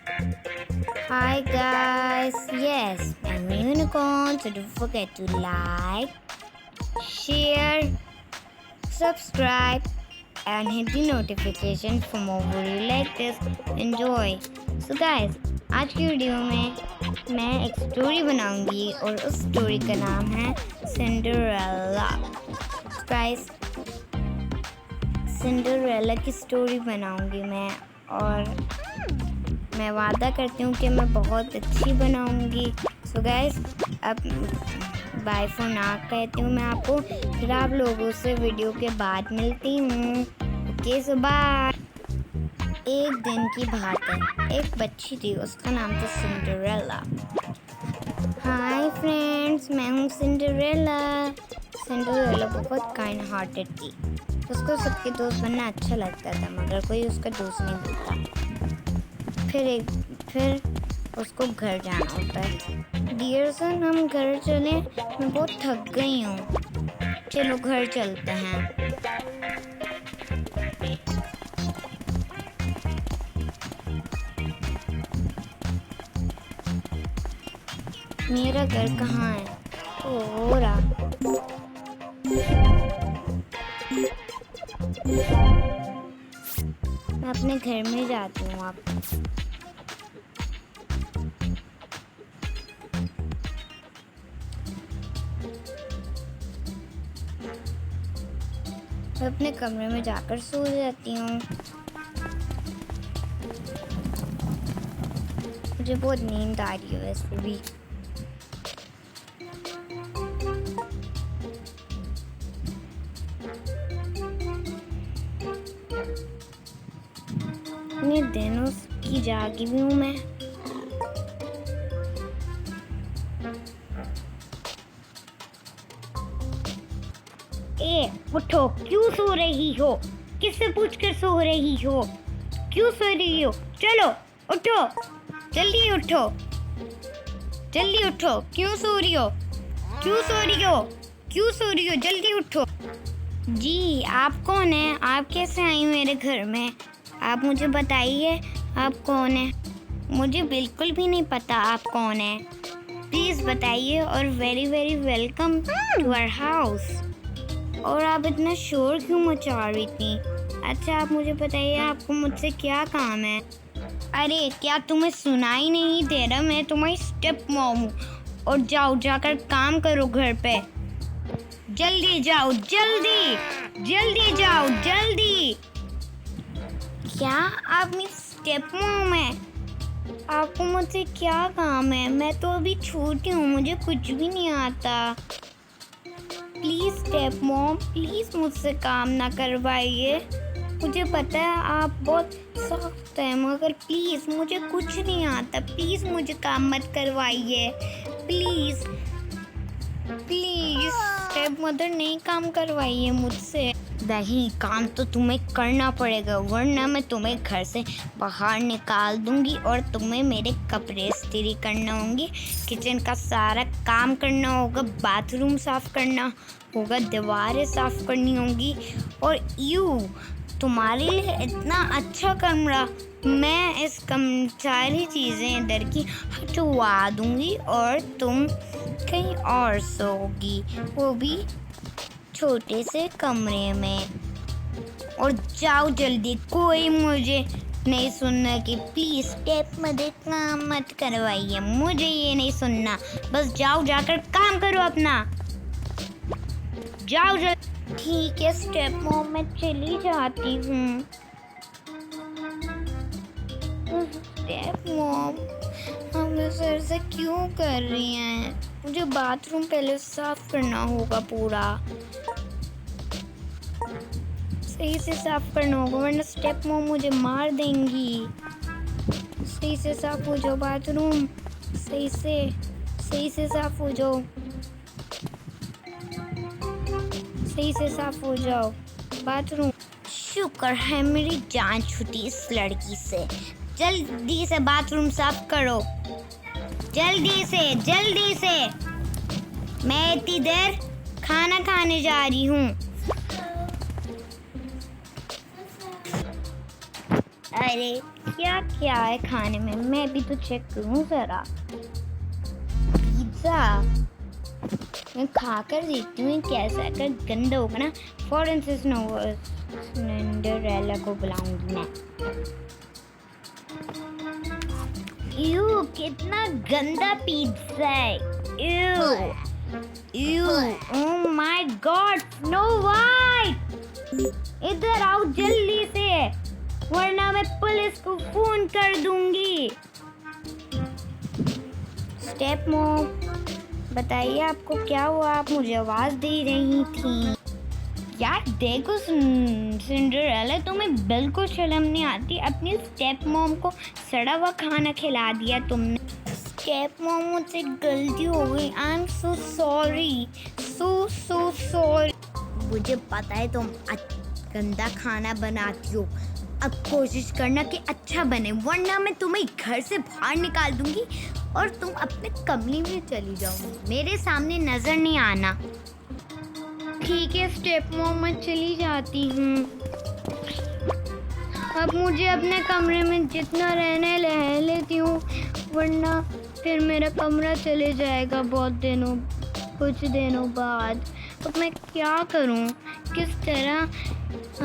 Hi guys, yes, I'm Unicorn, so don't forget to like, share, subscribe and hit the notification for more video like this. Enjoy. So guys, आज की video में मैं एक story बनाऊंगी और उस story का नाम है सिंड्रेला। गाइस, सिंड्रेला की स्टोरी बनाऊंगी मैं और मैं वादा करती हूँ कि मैं बहुत अच्छी बनाऊंगी। सो गाइस, अब बाय फॉर नाउ कहती हूँ मैं आपको, फिर आप लोगों से वीडियो के बाद मिलती हूँ। ओके, सो बाय। एक दिन की बात है, एक बच्ची थी, उसका नाम था सिंड्रेला। हाय फ्रेंड्स, मैं हूँ सिंड्रेला। सिंड्रेला बहुत काइंड हार्टेड थी। उसको सबके दोस्त बनना अच्छा लगता था, मगर कोई उसका दोस्त नहीं बनता। फिर उसको घर जाना होता है। डियर सन, हम घर चले, मैं बहुत थक गई हूँ। चलो घर चलते हैं। मेरा घर कहाँ है? हो रहा। मैं अपने घर में जाती हूँ। आप मैं अपने कमरे में जाकर सो जाती हूँ। मुझे बहुत नींद आ रही है वैसे भी। इतने दिनों की जागी भी हूँ मैं। ए, उठो, क्यों सो रही हो? किससे पूछकर सो रही हो? क्यों सो रही हो? चलो उठो, जल्दी उठो, जल्दी उठो। क्यों सो रही हो? क्यों सो रही हो? क्यों सो रही हो? जल्दी उठो। जी, आप कौन है? आप कैसे आई मेरे घर में? आप मुझे बताइए, आप कौन है? मुझे बिल्कुल भी नहीं पता आप कौन है। प्लीज़ बताइए और very very welcome to our house. और आप इतना शोर क्यों मचा रही थी? अच्छा, आप मुझे बताइए, आपको मुझसे क्या काम है? अरे, क्या तुम्हें सुनाई नहीं दे रहा? मैं तुम्हारी स्टेप मॉम हूँ। और जाओ, जाकर काम करो घर पे। जल्दी जाओ, जल्दी जल्दी जाओ, जल्दी। क्या आप मेरी स्टेप मॉम है? आपको मुझसे क्या काम है? मैं तो अभी छोटी हूँ, मुझे कुछ भी नहीं आता। प्लीज़ स्टेप मॉम, प्लीज़ मुझसे काम ना करवाइए। मुझे पता है आप बहुत सख्त हैं, मगर प्लीज़ मुझे कुछ नहीं आता। प्लीज़ मुझे काम मत करवाइए, प्लीज़ प्लीज़। स्टेप मदर, नहीं काम करवाइए मुझसे। नहीं, काम तो तुम्हें करना पड़ेगा, वरना मैं तुम्हें घर से बाहर निकाल दूंगी और तुम्हें मेरे कपड़े इस्त्री करना होंगे, किचन का सारा काम करना होगा, बाथरूम साफ करना होगा, दीवारें साफ करनी होंगी। और तुम्हारे लिए इतना अच्छा कमरा, मैं इस सारी चीज़ें इधर की हटवा दूंगी और तुम कहीं और सोओगी, वो भी छोटे से कमरे में। और जाओ जल्दी, कोई मुझे नहीं सुनना कि प्लीज़ स्टेप मदर काम मत करवाइए, मुझे ये नहीं सुनना। बस जाओ, जाकर काम करो अपना। जाओ जल्दी। ठीक है स्टेप मॉम, मैं चली जाती हूँ। स्टेप मॉम, हम सर से क्यों कर रही हैं? मुझे बाथरूम पहले साफ करना होगा पूरा, सही से साफ करना होगा, वरना स्टेप मॉम मुझे मार देंगी। सही से साफ हो जाओ बाथरूम, सही से साफ हो जाओ, सही से साफ हो जाओ बाथरूम। शुक्र है मेरी जान छूटी इस लड़की से। जल्दी से बाथरूम साफ करो, जल्दी से जल्दी से। मैं इतनी देर खाना खाने जा रही हूँ। अरे क्या क्या है खाने में, मैं भी तो चेक करूं जरा। पिज्जा मैं खाकर देखती हूँ कैसा, अगर गंदा होगा ना फौरन से सिंड्रेला को बुलाऊंगी मैं। यू कितना गंदा पिज्जा है। You you oh my God, snow white इधर आओ जल्दी से, वरना मैं पुलिस को फोन कर दूंगी। स्टेप मॉम बताइए आपको क्या हुआ, आप मुझे आवाज दे रही थी। यार देखो सिंड्रेला, तुम्हें बिल्कुल शर्म नहीं आती, अपनी स्टेप मॉम को सड़ा हुआ खाना खिला दिया तुमने। स्टेप मॉम मुझसे गलती हो गई, I am so sorry, so sorry. मुझे पता है तुम गंदा खाना बनाती हो, अब कोशिश करना कि अच्छा बने, वरना मैं तुम्हें घर से बाहर निकाल दूंगी और तुम अपने कमरे में चली जाओगी, मेरे सामने नजर नहीं आना। ठीक है स्टेप मॉम, मैं चली जाती हूँ। अब मुझे अपने कमरे में जितना रहना है रह लेती हूँ, वरना फिर मेरा कमरा चले जाएगा कुछ दिनों बाद। अब मैं क्या करूँ, किस तरह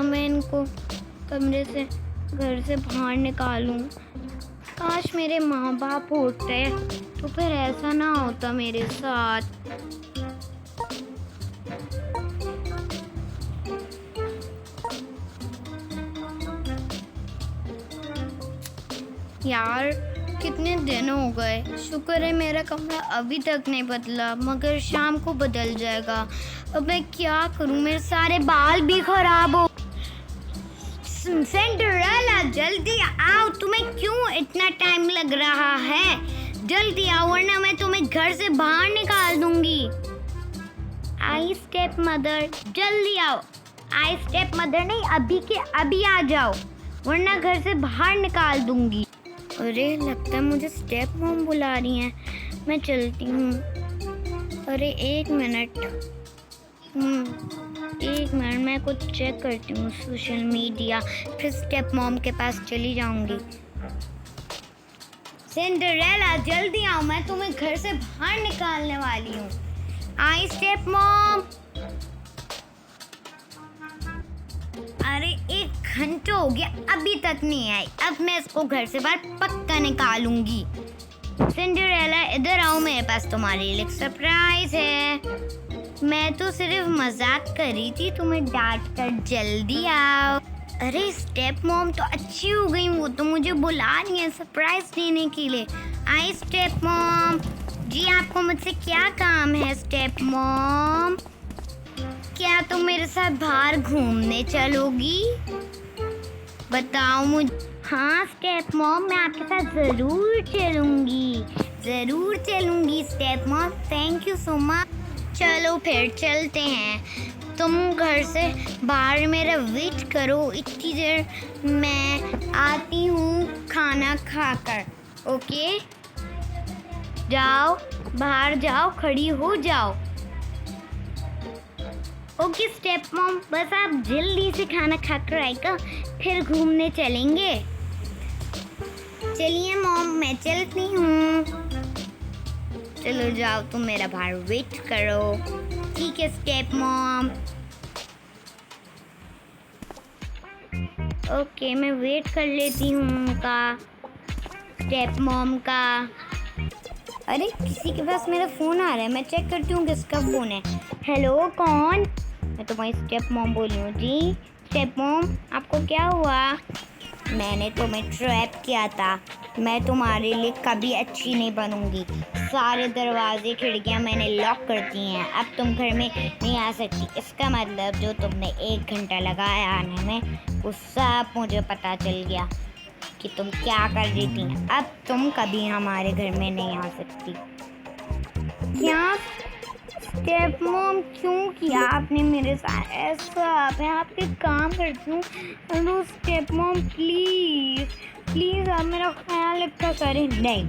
मैं इनको कमरे से घर से बाहर निकालूं। काश मेरे माँ बाप होते तो फिर ऐसा ना होता मेरे साथ। यार कितने दिन हो गए, शुक्र है मेरा कमरा अभी तक नहीं बदला, मगर शाम को बदल जाएगा। अब मैं क्या करूं, मेरे सारे बाल भी खराब हो। सिंड्रेला जल्दी आओ, तुम्हें क्यों इतना टाइम लग रहा है, जल्दी आओ वरना मैं तुम्हें घर से बाहर निकाल दूंगी। आई स्टेप मदर जल्दी आओ, आई स्टेप मदर नहीं, अभी के अभी आ जाओ वरना घर से बाहर निकाल दूंगी। अरे लगता है मुझे स्टेप मॉम बुला रही हैं, मैं चलती हूँ। अरे एक मिनट मैं कुछ चेक करती हूँ सोशल मीडिया, फिर स्टेप मॉम के पास चली जाऊंगी। सिंड्रेला जल्दी आओ, मैं तुम्हें घर से बाहर निकालने वाली हूँ। आई स्टेप मॉम। अरे 1 घंटा हो गया अभी तक नहीं आई, अब मैं इसको घर से बाहर पक्का निकालूंगी। सिंड्रेला इधर आओ, मेरे पास तुम्हारे लिए सरप्राइज है। मैं तो सिर्फ मजाक कर रही थी, तुम्हें डांट कर, जल्दी आओ। अरे स्टेप मॉम तो अच्छी हो गई, वो तो मुझे बुला रही है सरप्राइज देने के लिए। आई स्टेप मॉम जी, आपको मुझसे क्या काम है स्टेप मॉम? क्या तुम मेरे साथ बाहर घूमने चलोगी? बताओ मुझे। हाँ स्टेप मॉम, मैं आपके साथ ज़रूर चलूँगी step mom, thank you so much. चलो फिर चलते हैं, तुम घर से बाहर मेरा वेट करो, इतनी देर मैं आती हूँ खाना खाकर। ओके जाओ, बाहर जाओ, खड़ी हो जाओ। ओके स्टेप मॉम, बस आप जल्दी से खाना खाकर आएगा, फिर घूमने चलेंगे। चलिए मॉम, मैं चलती हूँ। चलो जाओ, तुम मेरा बाहर वेट करो। ठीक है स्टेप मॉम। ओके मैं वेट कर लेती हूँ उनका, स्टेप मॉम का। अरे किसी के पास मेरा फ़ोन आ रहा है, मैं चेक करती हूँ किसका फ़ोन है। हेलो कौन? मैं तुम्हारी स्टेप मॉम बोल रही हूँ। जी स्टेप मॉम, आपको क्या हुआ? मैंने तुम्हें ट्रैप किया था, मैं तुम्हारे लिए कभी अच्छी नहीं बनूंगी। सारे दरवाजे खिड़कियां मैंने लॉक कर दी हैं, अब तुम घर में नहीं आ सकती। इसका मतलब जो तुमने 1 घंटा लगाया आने में, वो सब मुझे पता चल गया कि तुम क्या कर रही थी। अब तुम कभी हमारे घर में नहीं आ सकती। क्या स्टेप मॉम, क्यों किया आपने मेरे साथ ऐसा? मैं आपके काम करती हूँ। हेलो स्टेप मॉम, प्लीज़ आप मेरा ख्याल रखा करें। नहीं,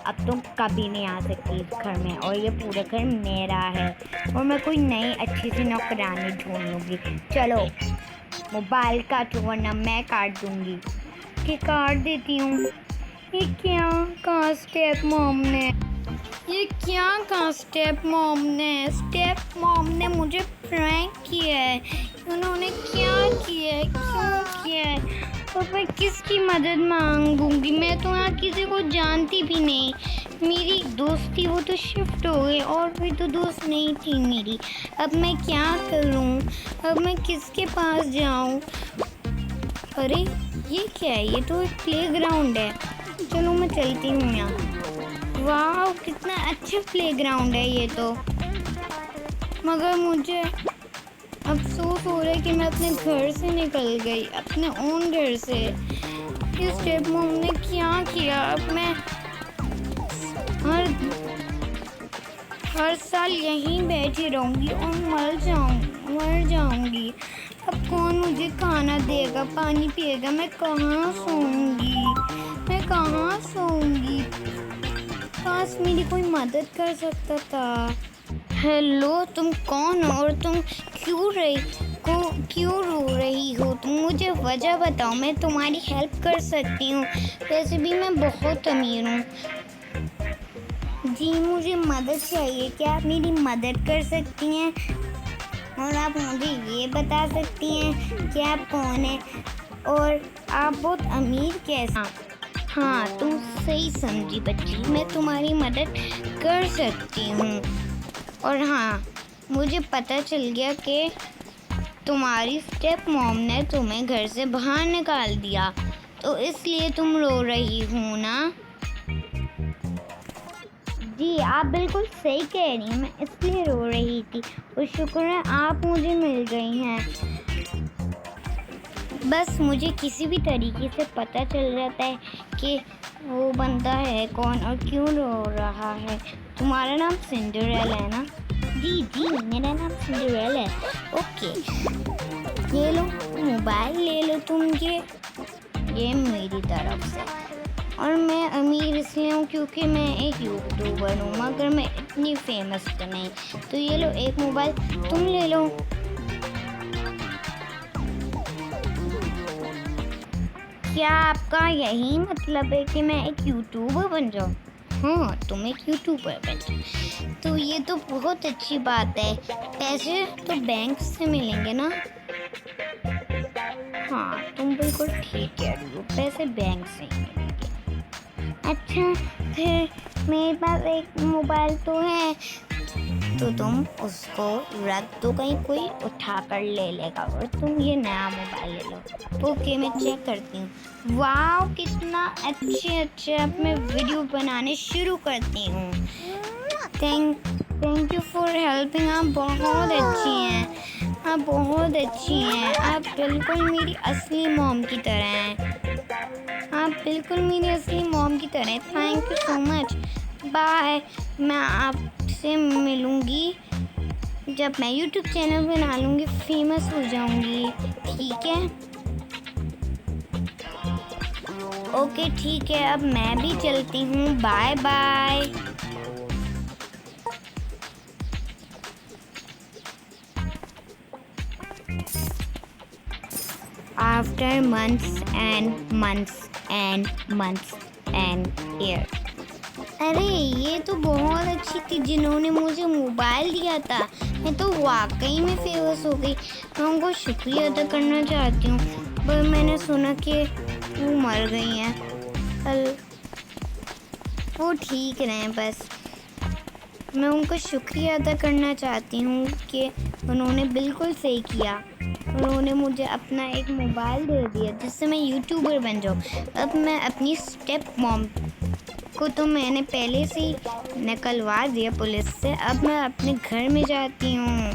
अब तुम कभी नहीं आ सकती इस घर में, और ये पूरा घर मेरा है, और मैं कोई नई अच्छी सी नौकरानी ढूंढ लूँगी। चलो मोबाइल काटो वरना मैं काट दूँगी। के काट देती हूँ। ये क्या कहा स्टेप मॉम ने, ये क्या कहा स्टेप मॉम ने? स्टेप मॉम ने मुझे प्रैंक किया है। उन्होंने क्या किया है, क्यों किया है? और मैं किसकी मदद मांगूंगी? मैं तो यहाँ किसी को जानती भी नहीं। मेरी दोस्त थी, वो तो शिफ्ट हो गई, और भी तो दोस्त नहीं थी मेरी। अब मैं क्या करूँ? अब मैं किसके पास जाऊँ? अरे ये क्या है? ये तो एक प्लेग्राउंड है। चलो मैं चलती हूँ यहाँ। वाह कितना अच्छा प्लेग्राउंड है ये तो। मगर मुझे अफसोस हो रहा है कि मैं अपने घर से निकल गई, अपने ओन घर से। इस स्टेप मॉम ने क्या किया? अब मैं हर साल यहीं बैठी रहूँगी और मर जाऊँगी। अब कौन मुझे खाना देगा, पानी पिएगा? मैं कहाँ सोऊंगी? काश मेरी कोई मदद कर सकता था। हेलो, तुम कौन हो और तुम क्यों रो रही हो? तुम मुझे वजह बताओ, मैं तुम्हारी हेल्प कर सकती हूँ। वैसे भी मैं बहुत अमीर हूँ। जी मुझे मदद चाहिए, क्या आप मेरी मदद कर सकती हैं? और आप मुझे ये बता सकती हैं कि आप कौन हैं और आप बहुत अमीर कैसे? हाँ तुम सही समझी बच्ची, मैं तुम्हारी मदद कर सकती हूँ। और हाँ, मुझे पता चल गया कि तुम्हारी स्टेप मॉम ने तुम्हें घर से बाहर निकाल दिया, तो इसलिए तुम रो रही हो ना? जी आप बिल्कुल सही कह रही हैं, मैं इसलिए रो रही थी। और शुक्र है आप मुझे मिल गई हैं। बस मुझे किसी भी तरीके से पता चल जाता है कि वो बंदा है कौन और क्यों रो रहा है। तुम्हारा नाम सिंड्रेला है ना? जी मेरा नाम सिंड्रेला है। ओके, ये लो मोबाइल ले लो तुम, ये मेरी तरफ से। और मैं अमीर इसलिए हूँ क्योंकि मैं एक यूट्यूबर हूँ, मगर मैं इतनी फेमस तो नहीं। तो ये लो एक मोबाइल, तुम ले लो। क्या आपका यही मतलब है कि मैं एक यूट्यूबर बन जाऊँ? हाँ तुम एक यूट्यूबर बन जाओ, तो ये तो बहुत अच्छी बात है। पैसे तो बैंक से मिलेंगे ना? हाँ तुम बिल्कुल ठीक कह रही हो, पैसे बैंक से ही मिलेंगे। अच्छा फिर मेरे पास एक मोबाइल तो है, तो तुम उसको रख दो, कहीं कोई उठा कर ले लेगा, और तुम ये नया मोबाइल ले लो। ओके मैं चेक करती हूँ। वाह कितना अच्छे अब मैं वीडियो बनाने शुरू करती हूँ। Thank you for helping. आप बहुत अच्छी हैं, आप बहुत अच्छी हैं। आप बिल्कुल मेरी असली मॉम की तरह हैं, आप बिल्कुल मेरी असली मॉम की तरह हैं। Thank you so much, bye. मैं आपसे मिलूँगी जब मैं यूट्यूब चैनल बना लूँगी, फेमस हो जाऊँगी, ठीक है? ओके ठीक है, अब मैं भी चलती हूँ, bye bye. After months and months and months and years. अरे ये तो बहुत अच्छी थी जिन्होंने मुझे मोबाइल दिया था। मैं तो वाकई में फेमस हो गई। मैं उनको शुक्रिया अदा करना चाहती हूँ, पर मैंने सुना कि वो मर गई हैं। वो ठीक रहें बस। मैं उनको शुक्रिया अदा करना चाहती हूँ कि उन्होंने बिल्कुल सही किया। उन्होंने मुझे अपना एक मोबाइल दे दिया जिससे मैं यूट्यूबर बन जाऊँ। अब मैं अपनी स्टेप मॉम को तो मैंने पहले से ही निकलवा दिया पुलिस से। अब मैं अपने घर में जाती हूँ।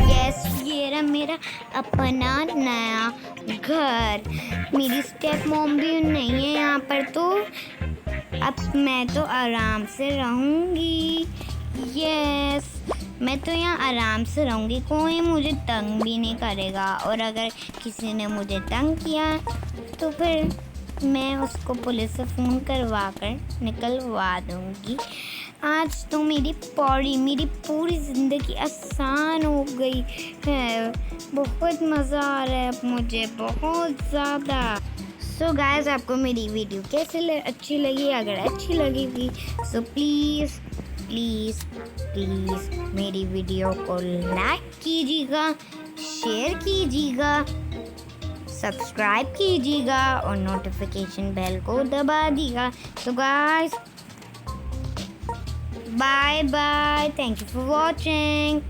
यस ये रहा मेरा अपना नया घर। मेरी स्टेप मॉम भी नहीं है यहाँ पर, तो अब मैं तो आराम से रहूँगी। यस मैं तो यहाँ आराम से रहूँगी, कोई मुझे तंग भी नहीं करेगा। और अगर किसी ने मुझे तंग किया तो फिर मैं उसको पुलिस से फ़ोन करवा कर निकलवा दूँगी। आज तो मेरी पूरी ज़िंदगी आसान हो गई है। बहुत मज़ा आ रहा है अब मुझे, बहुत ज़्यादा। सो गाइस, आपको मेरी वीडियो अच्छी लगी? अगर अच्छी लगेगी सो प्लीज़ प्लीज़ प्लीज़ मेरी वीडियो को लाइक कीजिएगा, शेयर कीजिएगा, सब्सक्राइब कीजिएगा और नोटिफिकेशन बेल को दबा दीजिएगा। So guys, bye bye, thank you for watching.